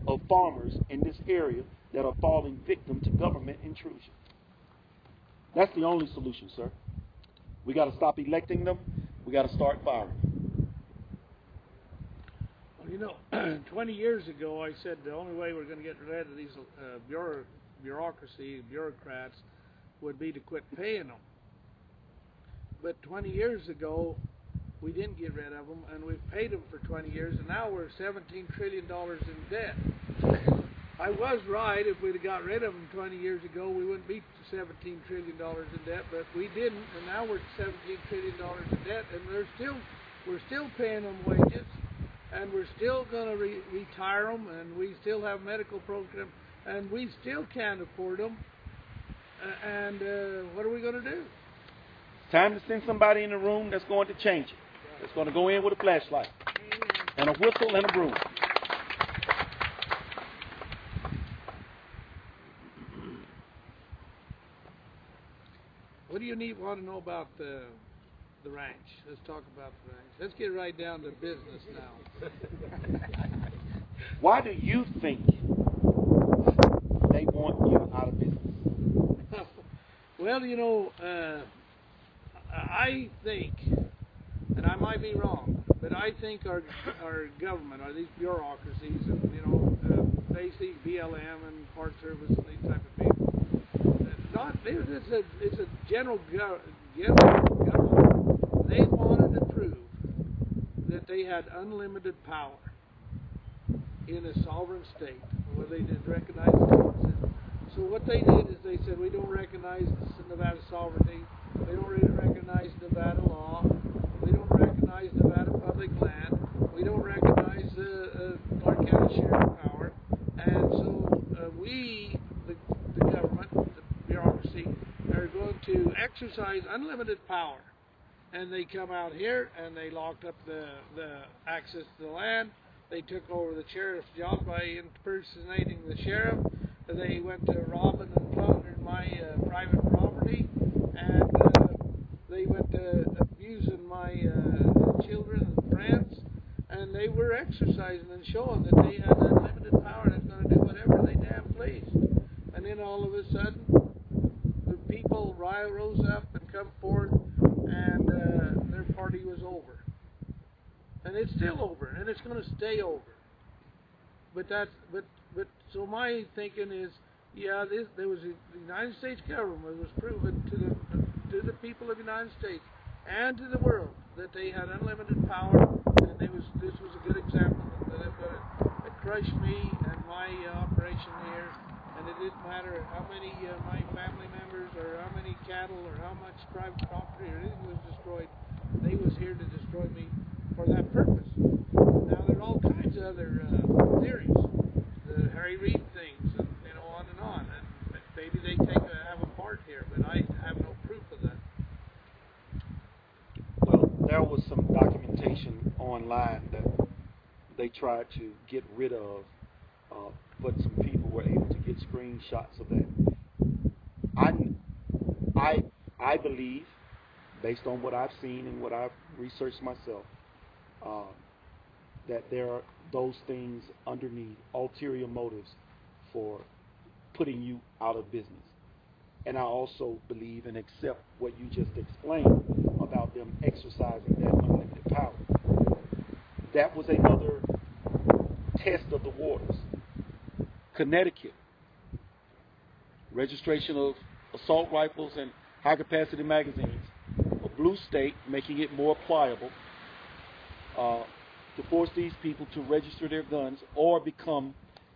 of farmers in this area that are falling victim to government intrusion. That's the only solution, sir. We got to stop electing them. We got to start firing them. You know, 20 years ago, I said the only way we're going to get rid of these bureaucrats would be to quit paying them. But 20 years ago, we didn't get rid of them, and we've paid them for 20 years, and now we're $17 trillion in debt. I was right. If we'd have got rid of them 20 years ago, we wouldn't be $17 trillion in debt, but we didn't, and now we're $17 trillion in debt, and we're still paying them wages, and we're still going to retire them, and we still have medical programs, and we still can't afford them, and what are we going to do? It's time to send somebody in the room that's going to change it. That's going to go in with a flashlight and a whistle and a broom. What do you want to know about the ranch? Let's talk about the ranch. Let's get right down to business now. Why do you think they want you out of business? Well, you know, I think, and I might be wrong, but I think our government, or these bureaucracies, and you know, basically BLM and Park Service and these type of people, it's a general government. They wanted to prove that they had unlimited power in a sovereign state, where they didn't recognize the sovereignty. So what they did is they said, we don't recognize Nevada sovereignty, we don't really recognize Nevada law, we don't recognize Nevada public land, we don't recognize Clark County Sheriff power, and so we, the government, the bureaucracy, are going to exercise unlimited power. And they come out here and they locked up the access to the land. They took over the sheriff's job by impersonating the sheriff. They went to robbing and plundering my private property, and they went to abusing my children and friends, and they were exercising and showing that they had unlimited power and was going to do whatever they damn pleased. And then all of a sudden, the people rose up and come forth, and their party was over. And it's still over, and it's going to stay over. But so my thinking is, yeah, there was the United States government was proven to the people of the United States and to the world that they had unlimited power, and this was a good example that they're going to crush me and my operation here, and it didn't matter how many my family members or how many cattle or how much private property or anything was destroyed. They was here to destroy me for that purpose. Now there are all kinds of other theories, the Harry Reid things, and on and on. And maybe they have a part here, but I have no proof of that. Well, there was some documentation online that they tried to get rid of, but some people were able to get screenshots of that. I believe, based on what I've seen and what I've researched myself, that there are those things underneath, ulterior motives for putting you out of business. And I also believe and accept what you just explained about them exercising that unlimited power. That was another test of the waters. Connecticut, registration of assault rifles and high-capacity magazines, a blue state, making it more pliable to force these people to register their guns or become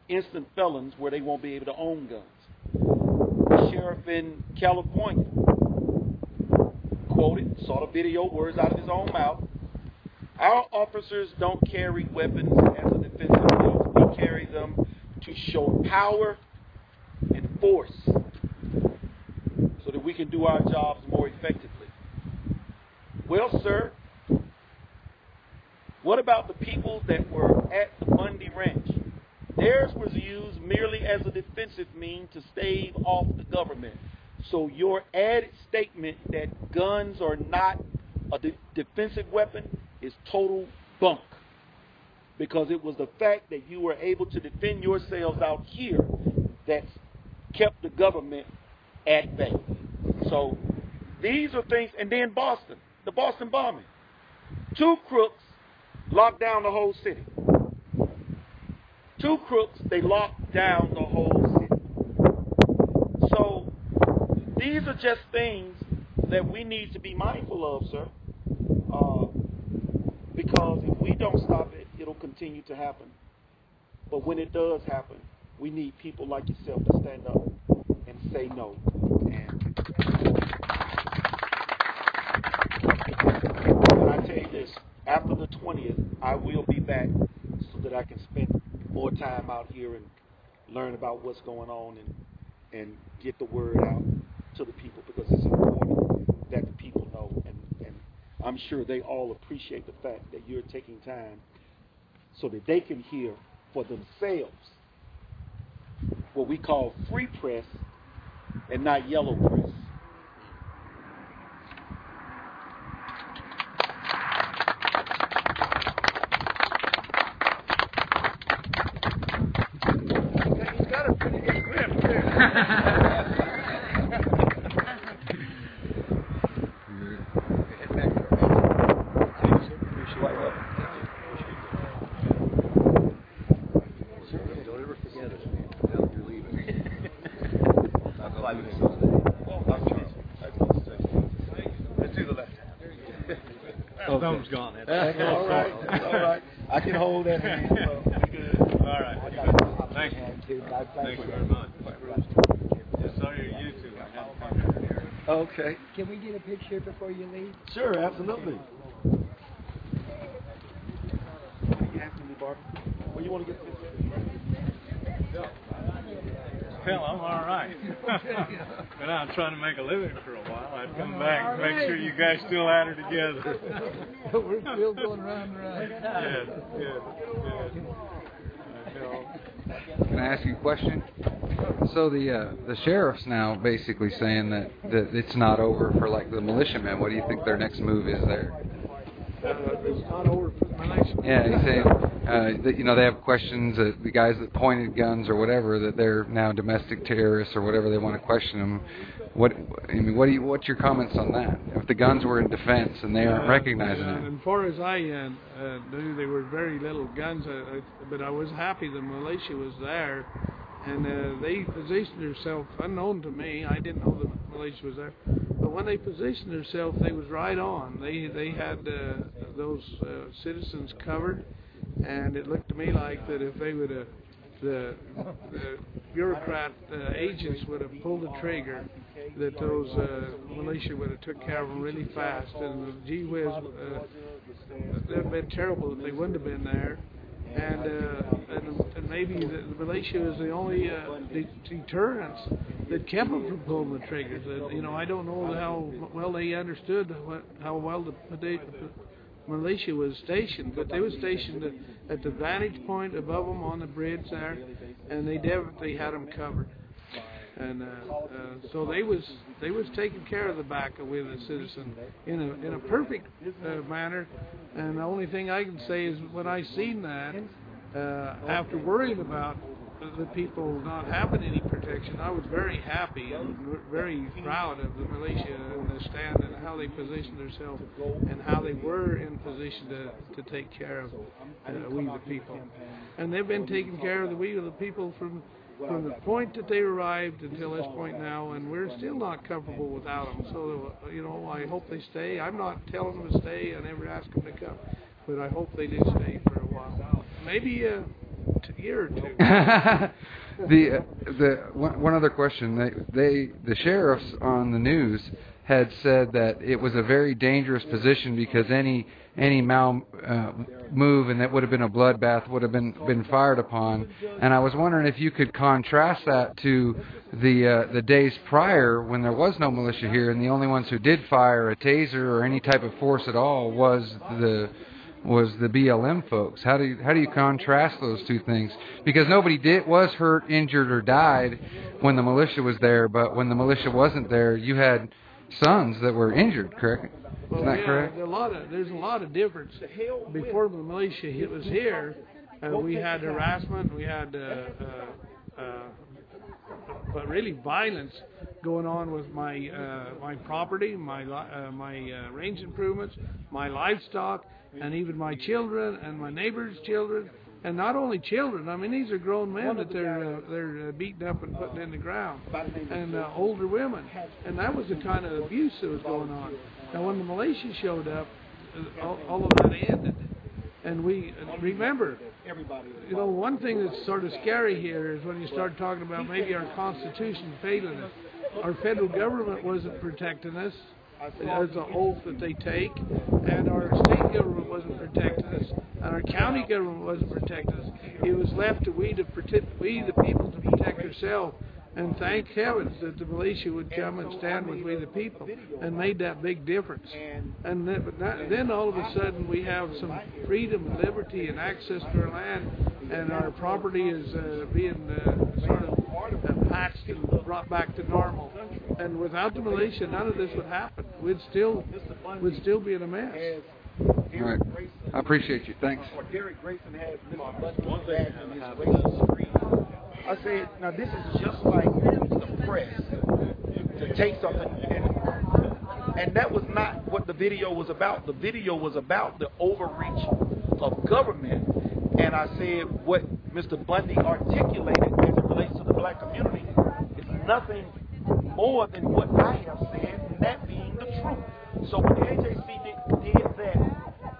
instant felons where they won't be able to own guns. The sheriff in California quoted, saw the video, words out of his own mouth, our officers don't carry weapons as a defensive means. We carry them to show power and force so that we can do our jobs more effectively. Well, sir, what about the people that were at the Bundy Ranch? Theirs was used merely as a defensive means to stave off the government. So your added statement that guns are not a defensive weapon is total bunk. Because it was the fact that you were able to defend yourselves out here that kept the government at bay. So these are things, and then Boston, the Boston bombing. 2 crooks locked down the whole city. Two crooks, they locked down the whole city. So these are just things that we need to be mindful of, sir. Because if we don't stop it, it'll continue to happen. But when it does happen, we need people like yourself to stand up and say no. And I tell you this, after the 20th, I will be back so that I can spend more time out here and learn about what's going on and get the word out to the people, because it's important that the people know. And I'm sure they all appreciate the fact that you're taking time so that they can hear for themselves what we call free press and not yellow press. He's got a pretty good grip there. Thumb's gone. All right. I can hold that hand. Good. All right. Thank you. Thank you very much. Just saw your YouTube. I had to come here. Okay. Can we get a picture before you leave? Sure, absolutely. You asking me, Barbara? Well, you want to get this? Well, I'm all right. But I'm trying to make a living for a while. I'd come back and make sure you guys still had her together. We're still going round and round. Good. Can I ask you a question? So the sheriff's now basically saying that it's not over for like the militiamen. What do you think their next move is there? It's not over for the militiamen. Yeah, he's saying that they have questions that the guys that pointed guns or whatever, that they're now domestic terrorists or whatever they want to question them. What's your comments on that? If the guns were in defense and they aren't recognizing it. As far as I knew, there were very little guns, but I was happy the militia was there, and they positioned themselves unknown to me. I didn't know the militia was there, but when they positioned themselves, they was right on. They had those citizens covered, and it looked to me like that if they would have, the bureaucrat agents would have pulled the trigger, that those militia would have took care of them really fast. And gee whiz, it would have been terrible if they wouldn't have been there. And maybe the militia is the only deterrence that kept them from pulling the triggers. I don't know how well they understood how well the militia was stationed, but they were stationed at the vantage point above them on the bridge there, and they definitely had them covered. And so they was taking care of the back with the citizen in a perfect manner. And the only thing I can say is when I seen that, after worrying about the people not having any protection, I was very happy and very proud of the militia and the stand and how they positioned themselves and how they were in position to take care of we the people. And they've been taking care of we the people from the point that they arrived until this point now, and we're still not comfortable without them. So, I hope they stay. I'm not telling them to stay. I never ask them to come, but I hope they do stay for a while. Maybe a year or two. One other question. The sheriffs on the news had said that it was a very dangerous position because any move and that would have been a bloodbath would have been fired upon. And I was wondering if you could contrast that to the days prior when there was no militia here, and the only ones who did fire a taser or any type of force at all was the BLM folks. How do you contrast those two things? Because nobody was hurt, injured, or died when the militia was there, but when the militia wasn't there, you had sons that were injured, correct? Isn't that correct? There's a lot of difference. Before the militia was here, we had harassment, we had but really violence going on with my property, my range improvements, my livestock, and even my children and my neighbors' children. And not only children. I mean, these are grown men that they're beating up and putting in the ground, and older women. And that was the kind of abuse that was going on. Now, when the militia showed up, all of that ended. And we remember, you know, one thing that's sort of scary here is when you start talking about maybe our Constitution failing us. Our federal government wasn't protecting us. There's an oath that they take, and our state government wasn't protecting us, and our county government wasn't protecting us. It was left to we the people to protect ourselves. And thank heavens that the militia would come and stand with we the people, and made that big difference. And then all of a sudden we have some freedom and liberty and access to our land, and our property is being sort of patched and brought back to normal. And without the militia, none of this would happen. We'd still be in a mess. All right. I appreciate you. Thanks. Derrick Grayson has one thing in his racist screen. I said, now this is just like the press to take something, and that was not what the video was about. The video was about the overreach of government, and I said what Mr. Bundy articulated as it relates to the black community is nothing more than what I have said, and that being the truth. So when the AJC did that,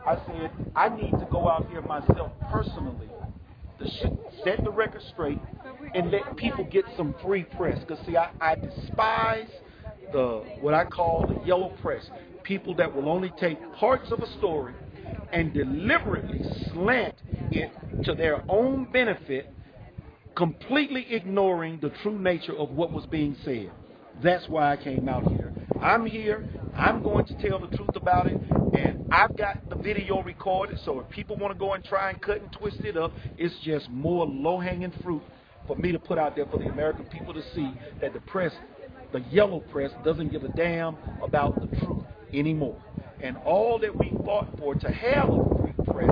I said, I need to go out here myself personally to set the record straight and let people get some free press. Because, see, I despise what I call the yellow press, people that will only take parts of a story and deliberately slant it to their own benefit, completely ignoring the true nature of what was being said. That's why I came out here. I'm here. I'm going to tell the truth about it, and I've got the video recorded, so if people want to go and try and cut and twist it up, it's just more low-hanging fruit for me to put out there for the American people to see that the press, the yellow press, doesn't give a damn about the truth anymore. And all that we fought for to have a free press,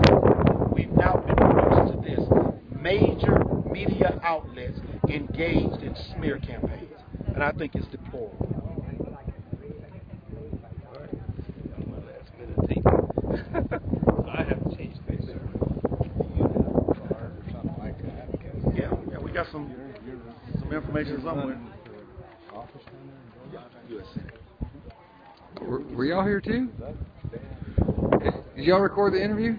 we've now been reduced to this. Major media outlets engaged in smear campaigns, and I think it's deplorable. I haven't changed things, sir. Yeah, we got some information somewhere. Were y'all here too? Did y'all record the interview?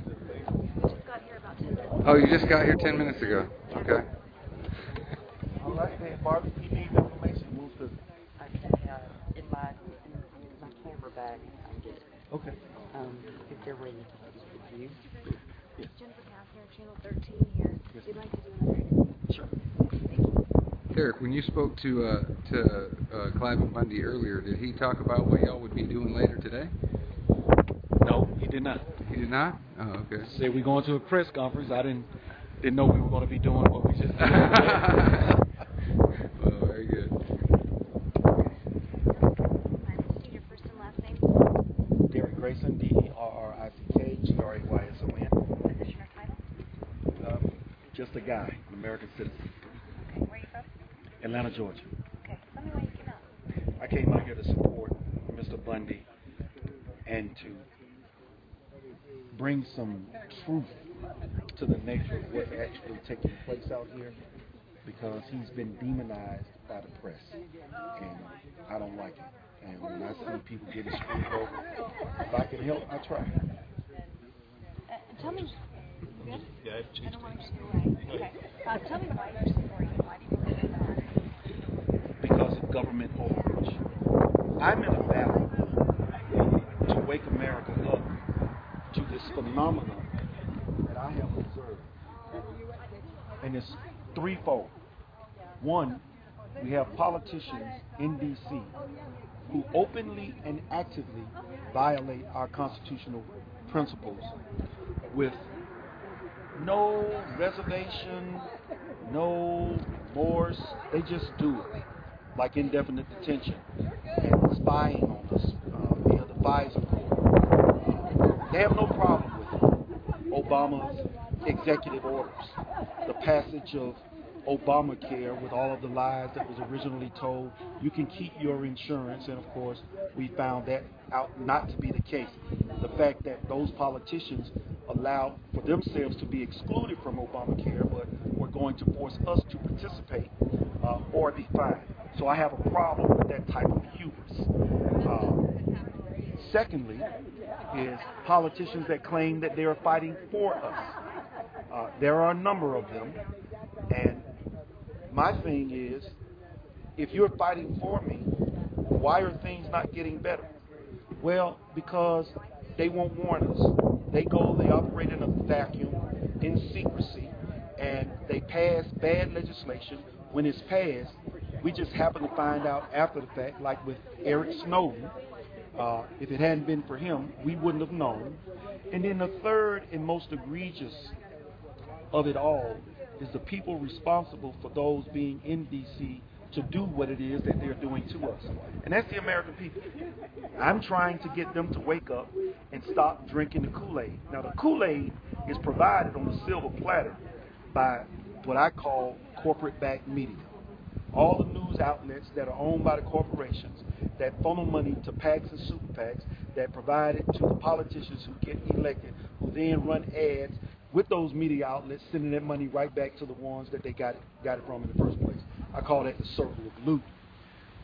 Oh, you just got here 10 minutes ago. Okay. All right, then, Barbie, you need information. Move to. I can, in my camera bag, I can get it. Okay. If they're ready with you. Yes. Jennifer Kastner, Channel 13 here. If you'd like to do another interview. Sure. Derrick, when you spoke to Cliven Bundy earlier, did he talk about what y'all would be doing later today? No, he did not. He did not? Oh, okay. He said we're going to a press conference. I didn't know we were going to be doing what we just did. Oh, very good. Your first and last name? Derrick Grayson, DERRICK GRAYSON. Position or title? Just a guy, an American citizen. Okay, where are you from? Atlanta, Georgia. Okay, tell me why you came out. I came out here to support Mr. Bundy and to bring some truth to the nature of what's actually taking place out here, because he's been demonized by the press, and I don't like it. And when I see people getting screwed over, if I can help, I try. Tell me. Good? Yeah, I've I changed don't want things. to go away. Okay. Tell me why you're supporting him. Why do you believe in that? Because of government overreach. I'm in a battle to wake America up to this phenomenon that I have observed. And it's threefold. One, we have politicians in D.C. who openly and actively violate our constitutional principles with no reservation, no remorse. They just do it, like indefinite detention and spying on us via the FISA court. They have no problem with Obama's executive orders, the passage of Obamacare with all of the lies that was originally told. You can keep your insurance, and of course we found that out not to be the case. The fact that those politicians allow for themselves to be excluded from Obamacare, but were going to force us to participate or be fined. So I have a problem with that type of hubris. Secondly, is politicians that claim that they are fighting for us. There are a number of them, and my thing is, if you're fighting for me, why are things not getting better? Well, because they won't warn us. They operate in a vacuum, in secrecy, and they pass bad legislation. When it's passed, we just happen to find out after the fact, like with Eric Snowden. If it hadn't been for him, we wouldn't have known. And then the third and most egregious of it all is the people responsible for those being in D.C. to do what it is that they're doing to us. And that's the American people. I'm trying to get them to wake up and stop drinking the Kool-Aid. Now, the Kool-Aid is provided on a silver platter by what I call corporate-backed media. All the news outlets that are owned by the corporations that funnel money to PACs and super PACs that provide it to the politicians who get elected, who then run ads with those media outlets, sending that money right back to the ones that they got it from in the first place. I call that the circle of loot.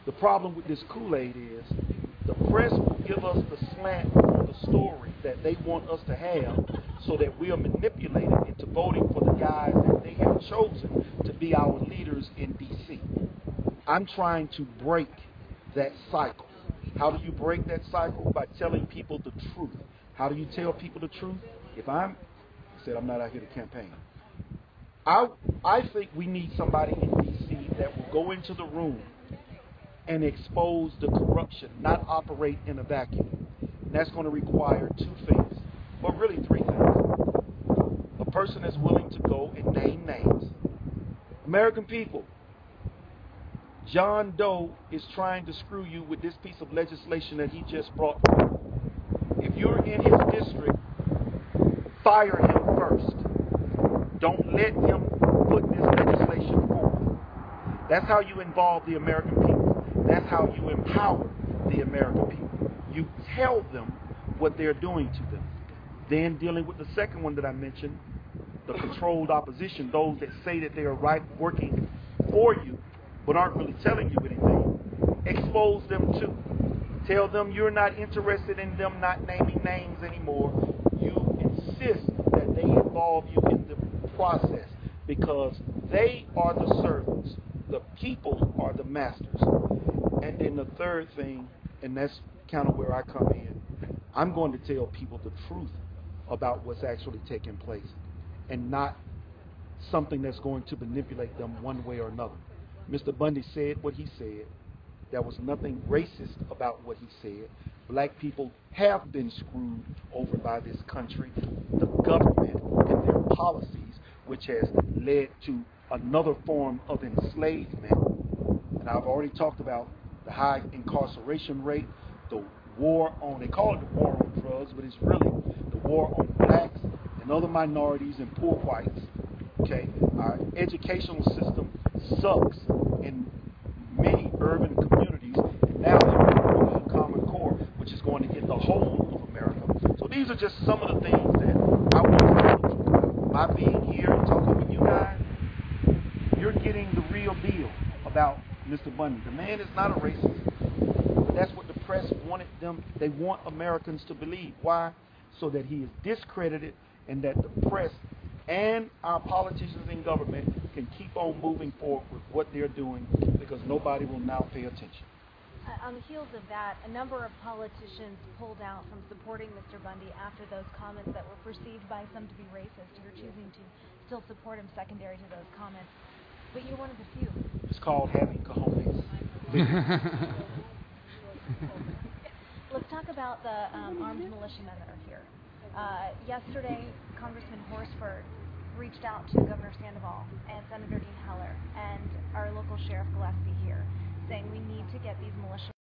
The problem with this Kool-Aid is the press will give us the slant on the story that they want us to have so that we are manipulated into voting for the guys that they have chosen to be our leaders in D.C. I'm trying to break that cycle. How do you break that cycle? By telling people the truth. How do you tell people the truth? I said I'm not out here to campaign. I think we need somebody in D.C. that will go into the room and expose the corruption, not operate in a vacuum. And that's going to require two things, well, really three things. A person that's willing to go and name names. American people, John Doe is trying to screw you with this piece of legislation that he just brought forward. If you're in his district, fire him first. Don't let him put this legislation forward. That's how you involve the American people. That's how you empower the American people. You tell them what they're doing to them. Then dealing with the second one that I mentioned, the controlled opposition, those that say that they are working for you but aren't really telling you anything. Expose them too. Tell them you're not interested in them not naming names anymore. You insist that they involve you in the process because they are the servants. The people are the masters. And then the third thing, and that's kind of where I come in, I'm going to tell people the truth about what's actually taking place and not something that's going to manipulate them one way or another. Mr. Bundy said what he said. There was nothing racist about what he said. Black people have been screwed over by this country, the government, and their policies, which has led to another form of enslavement. And I've already talked about the high incarceration rate, the war on, they call it the war on drugs, but it's really the war on blacks and other minorities and poor whites. Okay, our educational system sucks in many urban communities, and now we're in Common Core, which is going to hit the whole of America. So these are just some of the things that I want to talk about. By being here and talking with you guys, you're getting the real deal about Mr. Bundy. The man is not a racist, but that's what the press wanted them. They want Americans to believe. Why? So that he is discredited and that the press and our politicians in government can keep on moving forward with what they're doing because nobody will now pay attention. On the heels of that, a number of politicians pulled out from supporting Mr. Bundy after those comments that were perceived by some to be racist. You're choosing to still support him secondary to those comments, but you're one of the few. It's called having cojones. Let's talk about the armed militiamen that are here. Yesterday, Congressman Horsford reached out to Governor Sandoval and Senator Dean Heller and our local Sheriff Gillespie here, saying we need to get these militiamen